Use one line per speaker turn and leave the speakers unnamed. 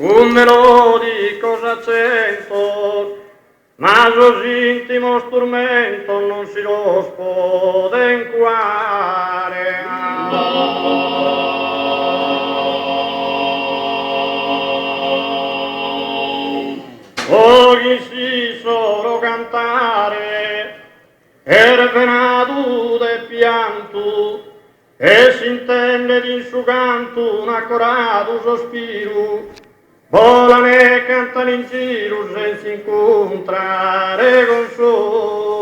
un melodico accento, ma così intimo strumento non si lo può denquare. Oggi si solo cantare, er venato de pianto, e si intende di su canto un accorato sospiro, volano e cantano in giro senza incontrare consolo.